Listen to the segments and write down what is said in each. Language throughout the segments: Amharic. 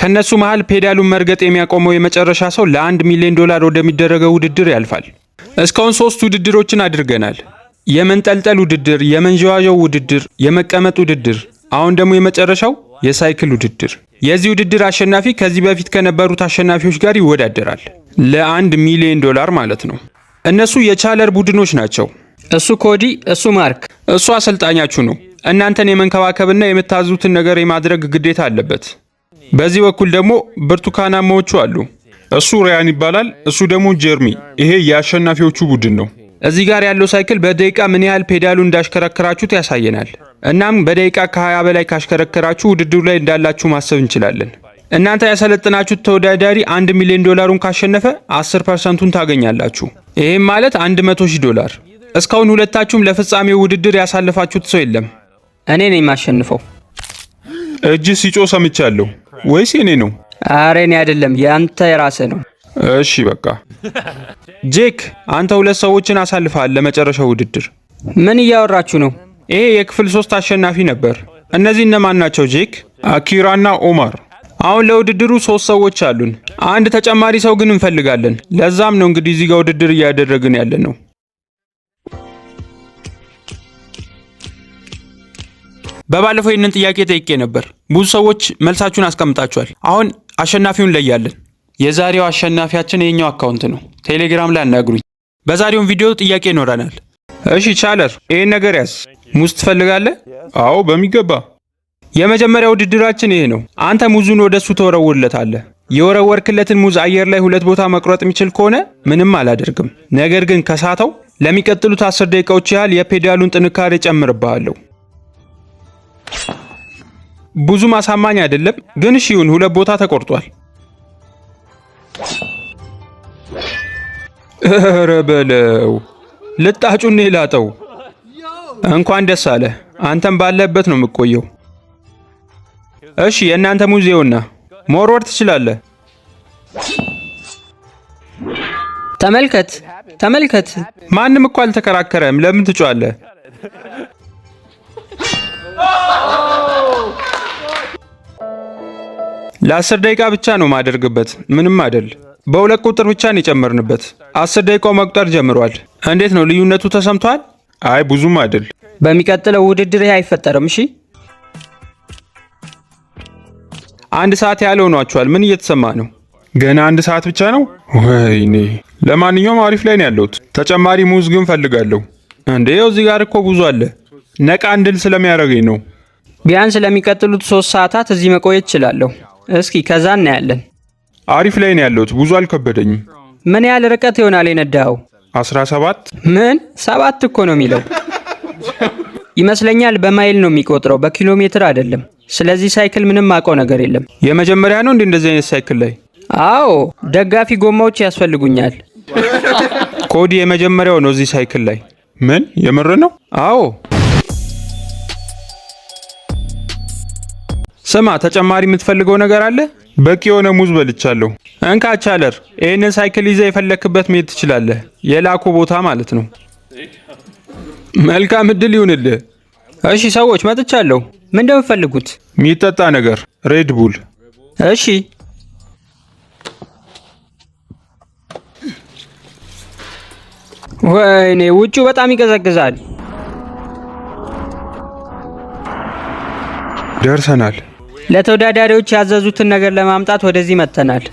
ከነሱ መሃል ፔዳሉን መርገጥ የሚያቆመው የመጨረሻ ሰው ለ$1 ሚሊዮን ወደሚደረገው ውድድር ያልፋል። እስካሁን 3 ውድድሮችን አድርገናል። የመንጠልጠል ውድድር፣ የመንዣዋዣው ውድድር፣ የመቀመጥ ውድድር፣ አሁን ደግሞ የመጨረሻው የሳይክል ውድድር። የዚህ ውድድር አሸናፊ ከዚህ በፊት ከነበሩት አሸናፊዎች ጋር ይወዳደራል። ለ$1 ሚሊዮን ማለት ነው። እነሱ የቻለር ቡድኖች ናቸው። እሱ ኮዲ፣ እሱ ማርክ። እሱ አሰልጣኛችሁ ነው። እናንተን የመንከባከብና የምታዙትን ነገር የማድረግ ግዴታ አለበት። በዚህ በኩል ደግሞ ብርቱካናማዎቹ አሉ። እሱ ሪያን ይባላል። እሱ ደግሞ ጀርሚ። ይሄ የአሸናፊዎቹ ቡድን ነው። እዚህ ጋር ያለው ሳይክል በደቂቃ ምን ያህል ፔዳሉ እንዳሽከረከራችሁት ያሳየናል። እናም በደቂቃ ከ20 በላይ ካሽከረከራችሁ ውድድሩ ላይ እንዳላችሁ ማሰብ እንችላለን። እናንተ ያሰለጥናችሁት ተወዳዳሪ $1 ሚሊዮን ካሸነፈ 10%ቱን ታገኛላችሁ። ይህም ማለት $100,000። እስካሁን ሁለታችሁም ለፍጻሜው ውድድር ያሳለፋችሁት ሰው የለም። እኔ ነኝ የማሸንፈው። እጅ ሲጮ ሰምቻለሁ። ወይስ የኔ ነው? አረ እኔ አይደለም፣ ያንተ የራስህ ነው። እሺ በቃ ጄክ፣ አንተ 2 ሰዎችን አሳልፈሃል ለመጨረሻው ውድድር። ምን እያወራችሁ ነው? ይሄ የክፍል 3 አሸናፊ ነበር። እነዚህ እነማን ናቸው? ጄክ፣ አኪራና ኦማር። አሁን ለውድድሩ 3 ሰዎች አሉን። አንድ ተጨማሪ ሰው ግን እንፈልጋለን። ለዛም ነው እንግዲህ እዚህ ጋር ውድድር እያደረግን ያለ ነው። በባለፈው ይህንን ጥያቄ ጠይቄ ነበር። ብዙ ሰዎች መልሳችሁን አስቀምጣችኋል። አሁን አሸናፊውን ለያለን። የዛሬው አሸናፊያችን የኛው አካውንት ነው። ቴሌግራም ላይ አናግሩኝ። በዛሬው ቪዲዮ ጥያቄ ይኖረናል። እሺ ቻለር፣ ይሄን ነገር ያዝ። ሙዝ ትፈልጋለህ? አዎ በሚገባ። የመጀመሪያው ውድድራችን ይሄ ነው። አንተ ሙዙን ወደሱ ተወረውርለታለህ። የወረወርክለትን ሙዝ አየር ላይ 2 ቦታ መቁረጥ የሚችል ከሆነ ምንም አላደርግም። ነገር ግን ከሳተው ለሚቀጥሉት 10 ደቂቃዎች ያህል የፔዳሉን ጥንካሬ ጨምርብሃለሁ። ብዙም አሳማኝ አይደለም፣ ግን እሺ ይሁን። 2 ቦታ ተቆርጧል። ኧረ በለው፣ ልጣጩን ላጠው። እንኳን ደስ አለ። አንተም ባለበት ነው የምቆየው። እሺ የእናንተ ሙዚየውና መወርወር ትችላለህ። ተመልከት ተመልከት። ማንም እኮ አልተከራከረም። ለምን ትጫዋለህ? ለ10 ደቂቃ ብቻ ነው ማደርግበት። ምንም አይደል። በ2 ቁጥር ብቻ ነው የጨመርንበት። 10 ደቂቃው መቁጠር ጀምሯል። እንዴት ነው ልዩነቱ ተሰምቷል? አይ ብዙም አይደል። በሚቀጥለው ውድድር ይሄ አይፈጠርም። እሺ 1 ሰዓት ያህል ሆኗችኋል። ምን እየተሰማ ነው? ገና 1 ሰዓት ብቻ ነው? ወይኔ። ለማንኛውም አሪፍ ላይ ነው ያለሁት። ተጨማሪ ሙዝ ግን ፈልጋለሁ። እንዴ እዚህ ጋር እኮ ብዙ አለ። ነቃ እንድል ስለሚያደርገኝ ነው። ቢያንስ ለሚቀጥሉት 3 ሰዓታት እዚህ መቆየት እችላለሁ። እስኪ ከዛ እናያለን። አሪፍ ላይ ነው ያለሁት። ብዙ አልከበደኝም። ምን ያህል ርቀት ይሆናል የነዳኸው? 17። ምን 7 እኮ ነው የሚለው ይመስለኛል። በማይል ነው የሚቆጥረው፣ በኪሎ ሜትር አይደለም። ስለዚህ ሳይክል ምንም አውቀው ነገር የለም። የመጀመሪያ ነው እንደዚህ አይነት ሳይክል ላይ? አዎ፣ ደጋፊ ጎማዎች ያስፈልጉኛል። ኮዲ የመጀመሪያው ነው እዚህ ሳይክል ላይ። ምን የምር ነው? አዎ። ስማ፣ ተጨማሪ የምትፈልገው ነገር አለ? በቂ የሆነ ሙዝ በልቻለሁ። እንካ ቻለር፣ ይህንን ሳይክል ይዘህ የፈለክበት መሄድ ትችላለህ። የላኩ ቦታ ማለት ነው። መልካም እድል ይሁንልህ። እሺ ሰዎች መጥቻለሁ። ምን እንደምትፈልጉት? የሚጠጣ ነገር፣ ሬድ ቡል። እሺ ወይኔ፣ ውጪው በጣም ይቀዘቅዛል። ደርሰናል። ለተወዳዳሪዎች ያዘዙትን ነገር ለማምጣት ወደዚህ መጥተናል።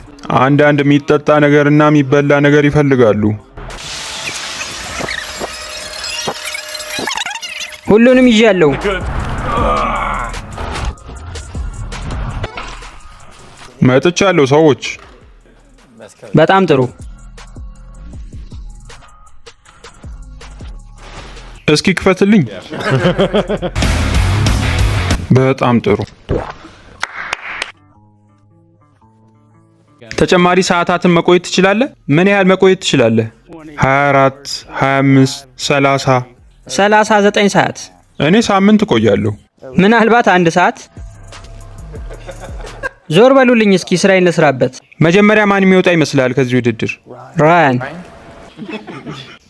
አንዳንድ የሚጠጣ ነገርና የሚበላ ነገር ይፈልጋሉ። ሁሉንም ይዣለሁ። መጥቻለሁ ሰዎች። በጣም ጥሩ። እስኪ ክፈትልኝ። በጣም ጥሩ። ተጨማሪ ሰዓታትን መቆየት ትችላለህ? ምን ያህል መቆየት ትችላለህ? 24፣ 25፣ 30። 39 ሰዓት። እኔ ሳምንት እቆያለሁ። ምናልባት 1 ሰዓት። ዞር በሉልኝ እስኪ ስራዬን ልስራበት። መጀመሪያ ማን የሚወጣ ይመስላል ከዚህ ውድድር? ራያን።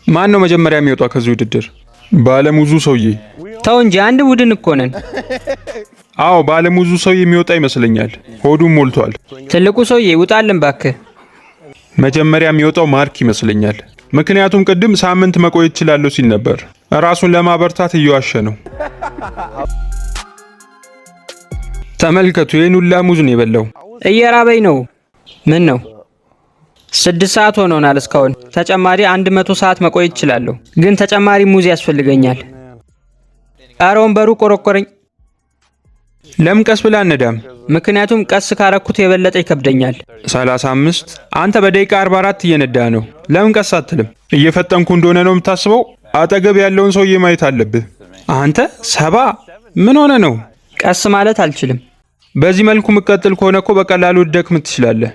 ማን ነው መጀመሪያ የሚወጣው ከዚህ ውድድር? ባለሙዙ ሰውዬ። ተው እንጂ አንድ ቡድን እኮ ነን። አዎ ባለሙዙ ሰው የሚወጣ ይመስለኛል። ሆዱም ሞልቷል። ትልቁ ሰውዬ ውጣልን ባክህ። መጀመሪያ የሚወጣው ማርክ ይመስለኛል። ምክንያቱም ቅድም ሳምንት መቆየት እችላለሁ ሲል ነበር። ራሱን ለማበርታት እየዋሸ ነው። ተመልከቱ፣ ይህን ሁላ ሙዝ ነው የበላው። እየራበኝ ነው። ምን ነው? 6 ሰዓት ሆኖናል እስካሁን። ተጨማሪ 100 ሰዓት መቆየት እችላለሁ፣ ግን ተጨማሪ ሙዝ ያስፈልገኛል። ኧረ ወንበሩ ቆረቆረኝ። ለምን ቀስ ብላ አነዳም? ምክንያቱም ቀስ ካረኩት የበለጠ ይከብደኛል። 35 አንተ በደቂቃ 44 እየነዳ ነው። ለምን ቀስ አትልም? እየፈጠንኩ እንደሆነ ነው የምታስበው? አጠገብ ያለውን ሰውዬ ማየት አለብህ። አንተ 70 ምን ሆነ ነው? ቀስ ማለት አልችልም። በዚህ መልኩ ምቀጥል ከሆነ እኮ በቀላሉ ልደክም ትችላለህ።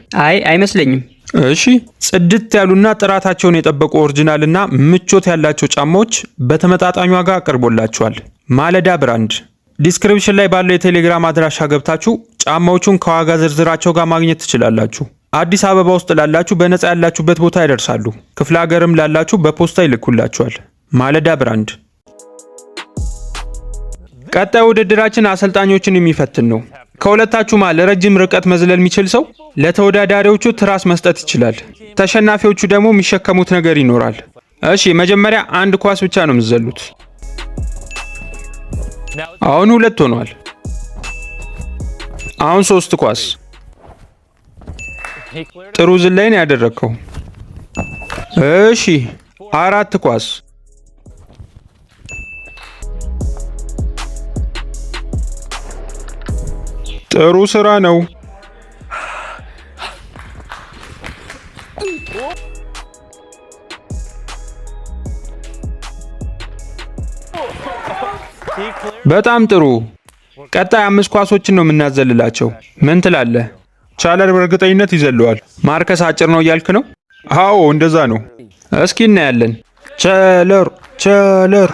አይመስለኝም። እሺ፣ ጽድት ያሉና ጥራታቸውን የጠበቁ ኦሪጂናልና ምቾት ያላቸው ጫማዎች በተመጣጣኝ ዋጋ አቅርቦላችኋል። ማለዳ ብራንድ። ዲስክሪፕሽን ላይ ባለው የቴሌግራም አድራሻ ገብታችሁ ጫማዎቹን ከዋጋ ዝርዝራቸው ጋር ማግኘት ትችላላችሁ። አዲስ አበባ ውስጥ ላላችሁ በነፃ ያላችሁበት ቦታ ይደርሳሉ። ክፍለ ሀገርም ላላችሁ በፖስታ ይልኩላችኋል። ማለዳ ብራንድ። ቀጣዩ ውድድራችን አሰልጣኞችን የሚፈትን ነው። ከሁለታችሁ መሃል ረጅም ርቀት መዝለል የሚችል ሰው ለተወዳዳሪዎቹ ትራስ መስጠት ይችላል። ተሸናፊዎቹ ደግሞ የሚሸከሙት ነገር ይኖራል። እሺ፣ መጀመሪያ አንድ ኳስ ብቻ ነው የምትዘሉት። አሁን 2 ሆኗል። አሁን 3 ኳስ። ጥሩ ዝላይ ነው ያደረግከው። እሺ፣ 4 ኳስ። ጥሩ ስራ ነው። በጣም ጥሩ። ቀጣይ 5 ኳሶችን ነው የምናዘልላቸው። ምን ትላለህ? ቻለር በእርግጠኝነት ይዘለዋል። ማርከስ አጭር ነው እያልክ ነው? አዎ እንደዛ ነው። እስኪ እናያለን። ቻለር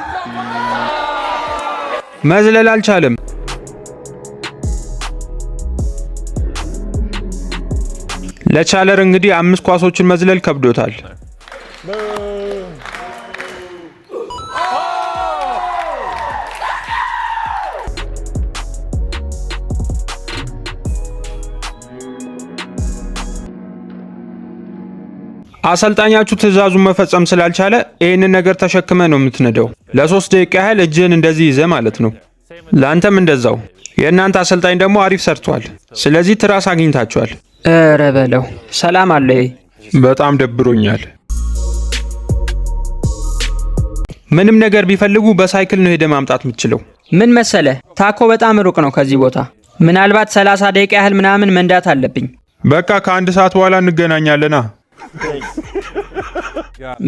መዝለል አልቻለም። ለቻለር እንግዲህ 5 ኳሶችን መዝለል ከብዶታል። አሰልጣኛችሁ ትዕዛዙን መፈጸም ስላልቻለ ይህንን ነገር ተሸክመ ነው የምትነደው። ለ3 ደቂቃ ያህል እጅህን እንደዚህ ይዘ ማለት ነው። ለአንተም እንደዛው። የእናንተ አሰልጣኝ ደግሞ አሪፍ ሰርቷል። ስለዚህ ትራስ አግኝታችኋል። ኧረ በለው። ሰላም አለ። በጣም ደብሮኛል። ምንም ነገር ቢፈልጉ በሳይክል ነው ሄደ ማምጣት የምትችለው። ምን መሰለ፣ ታኮ በጣም ሩቅ ነው ከዚህ ቦታ። ምናልባት 30 ደቂቃ ያህል ምናምን መንዳት አለብኝ። በቃ ከ1 ሰዓት በኋላ እንገናኛለና።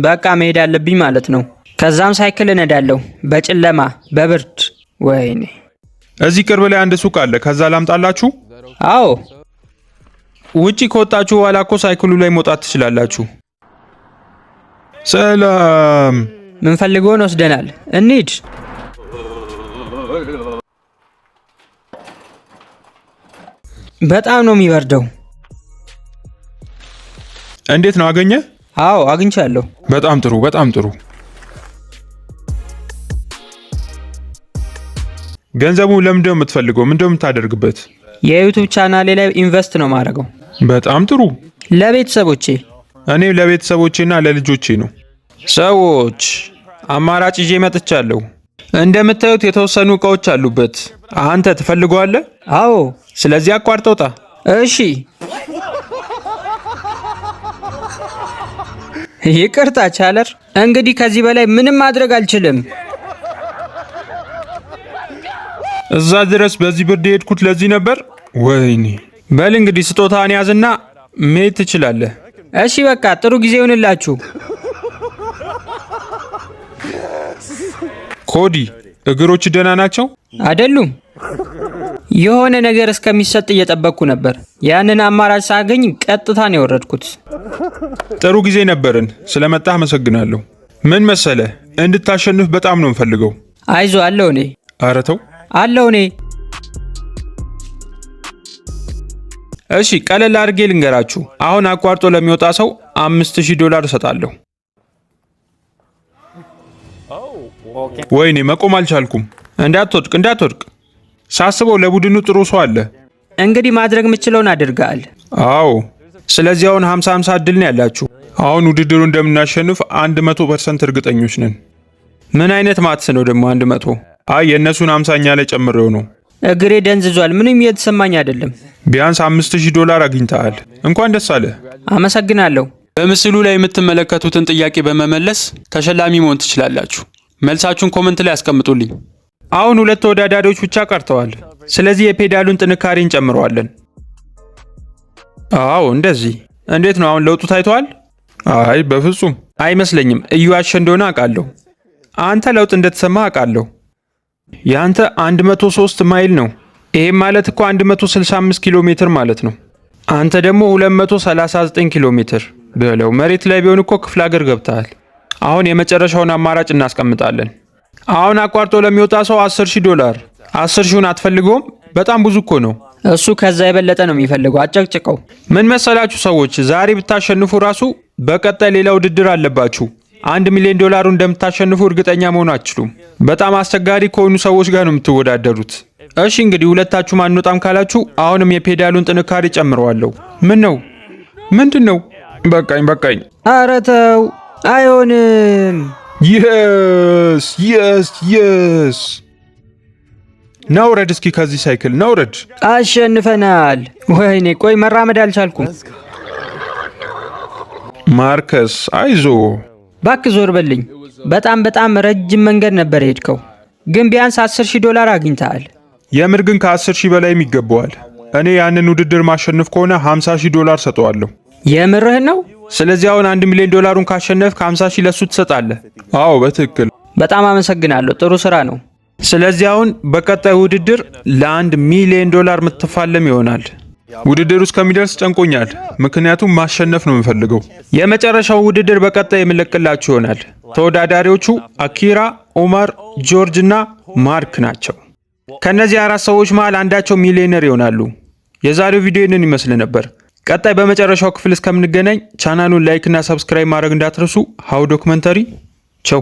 በቃ መሄድ አለብኝ ማለት ነው። ከዛም ሳይክል እነዳለሁ በጨለማ በብርድ። ወይኔ። እዚህ ቅርብ ላይ አንድ ሱቅ አለ። ከዛ ላምጣላችሁ? አዎ። ውጪ ከወጣችሁ በኋላ እኮ ሳይክሉ ላይ መውጣት ትችላላችሁ። ሰላም። ምን ፈልገውን ወስደናል። እንሂድ። በጣም ነው የሚበርደው። እንዴት ነው አገኘ? አዎ አግኝቻለሁ። በጣም ጥሩ፣ በጣም ጥሩ። ገንዘቡ ለምንድን ነው የምትፈልገው? ምንድን ነው የምታደርግበት? የዩቲዩብ ቻናሌ ላይ ኢንቨስት ነው ማድረገው። በጣም ጥሩ። ለቤተሰቦቼ። እኔ ለቤተሰቦቼና ለልጆቼ ነው። ሰዎች አማራጭ ይዤ መጥቻለሁ። እንደምታዩት የተወሰኑ እቃዎች አሉበት። አንተ ትፈልገዋለህ? አዎ። ስለዚህ አቋርጠውጣ። እሺ። ይቅርታ ቻለር፣ እንግዲህ ከዚህ በላይ ምንም ማድረግ አልችልም። እዛ ድረስ በዚህ ብርድ የሄድኩት ለዚህ ነበር። ወይኔ። በል እንግዲህ ስጦታን ያዝና መሄድ ትችላለህ። እሺ በቃ ጥሩ ጊዜ ይሁንላችሁ። ኮዲ፣ እግሮች ደህና ናቸው? አይደሉም። የሆነ ነገር እስከሚሰጥ እየጠበቅኩ ነበር። ያንን አማራጭ ሳገኝ ቀጥታ ነው የወረድኩት። ጥሩ ጊዜ ነበርን። ስለመጣህ አመሰግናለሁ። ምን መሰለህ፣ እንድታሸንፍ በጣም ነው የምፈልገው። አይዞ አለው እኔ። ኧረ ተው። አለው እኔ። እሺ ቀለል አድርጌ ልንገራችሁ። አሁን አቋርጦ ለሚወጣ ሰው $5000 እሰጣለሁ። ወይኔ መቆም አልቻልኩም። እንዳትወድቅ እንዳትወድቅ። ሳስበው ለቡድኑ ጥሩ ሰው አለ። እንግዲህ ማድረግ የምችለውን አድርገሃል። አዎ፣ ስለዚህ አሁን 50-50 እድል ነው ያላችሁ። አሁን ውድድሩ እንደምናሸንፍ 100% እርግጠኞች ነን። ምን አይነት ማትስ ነው ደግሞ 100? አይ የእነሱን 50ኛ ላይ ጨምሬው ነው። እግሬ ደንዝዟል። ምንም እየተሰማኝ አይደለም። ቢያንስ $5000 አግኝተሃል። እንኳን ደስ አለ። አመሰግናለሁ። በምስሉ ላይ የምትመለከቱትን ጥያቄ በመመለስ ተሸላሚ መሆን ትችላላችሁ። መልሳችሁን ኮመንት ላይ አስቀምጡልኝ። አሁን 2 ተወዳዳሪዎች ብቻ ቀርተዋል። ስለዚህ የፔዳሉን ጥንካሬ እንጨምረዋለን። አዎ እንደዚህ። እንዴት ነው አሁን ለውጡ ታይቷል? አይ በፍጹም አይመስለኝም። እዩዋሸ እንደሆነ አውቃለሁ። አንተ ለውጥ እንደተሰማ አውቃለሁ። ያንተ 103 ማይል ነው። ይሄም ማለት እኮ 165 ኪሎ ሜትር ማለት ነው። አንተ ደግሞ 239 ኪሎ ሜትር ብለው መሬት ላይ ቢሆን እኮ ክፍለ ሀገር ገብተሃል። አሁን የመጨረሻውን አማራጭ እናስቀምጣለን። አሁን አቋርጦ ለሚወጣ ሰው $10,000። 10,000ን አትፈልገውም? በጣም ብዙ እኮ ነው። እሱ ከዛ የበለጠ ነው የሚፈልገው። አጨቅጭቀው። ምን መሰላችሁ ሰዎች፣ ዛሬ ብታሸንፉ ራሱ በቀጣይ ሌላ ውድድር አለባችሁ። $1 ሚሊዮን እንደምታሸንፉ እርግጠኛ መሆን አትችሉም። በጣም አስቸጋሪ ከሆኑ ሰዎች ጋር ነው የምትወዳደሩት። እሺ እንግዲህ ሁለታችሁም አንወጣም ካላችሁ አሁንም የፔዳሉን ጥንካሬ ጨምረዋለሁ። ምን ነው? ምንድን ነው? በቃኝ። ኧረ ተው፣ አይሆንም። የስ ናውረድ። እስኪ ከዚህ ሳይክል ናውረድ። አሸንፈናል። ወይኔ ቆይ መራመድ አልቻልኩም። ማርከስ አይዞ። እባክህ ዞር በልኝ። በጣም ረጅም መንገድ ነበር የሄድከው፣ ግን ቢያንስ $10,000 አግኝተሃል። የምር ግን ከ10,000 በላይም ይገባዋል። እኔ ያንን ውድድር ማሸነፍ ከሆነ $50,000 ሰጠዋለሁ። የምርህን ነው? ስለዚህ አሁን $1 ሚሊዮን ካሸነፍክ 50,000 ለሱ ትሰጣለህ። አዎ በትክክል። በጣም አመሰግናለሁ። ጥሩ ስራ ነው። ስለዚህ አሁን በቀጣይ ውድድር ለ$1 ሚሊዮን የምትፋለም ይሆናል። ውድድሩ እስከሚደርስ ጨንቆኛል፣ ምክንያቱም ማሸነፍ ነው የምፈልገው። የመጨረሻው ውድድር በቀጣይ የምለቅላችሁ ይሆናል። ተወዳዳሪዎቹ አኪራ፣ ኦማር፣ ጆርጅ እና ማርክ ናቸው። ከነዚህ 4 ሰዎች መሃል አንዳቸው ሚሊዮነር ይሆናሉ። የዛሬው ቪዲዮ ይህንን ይመስል ነበር። ቀጣይ በመጨረሻው ክፍል እስከምንገናኝ ቻናሉን ላይክ እና ሰብስክራይብ ማድረግ እንዳትረሱ። ሃው ዶክመንተሪ ቸው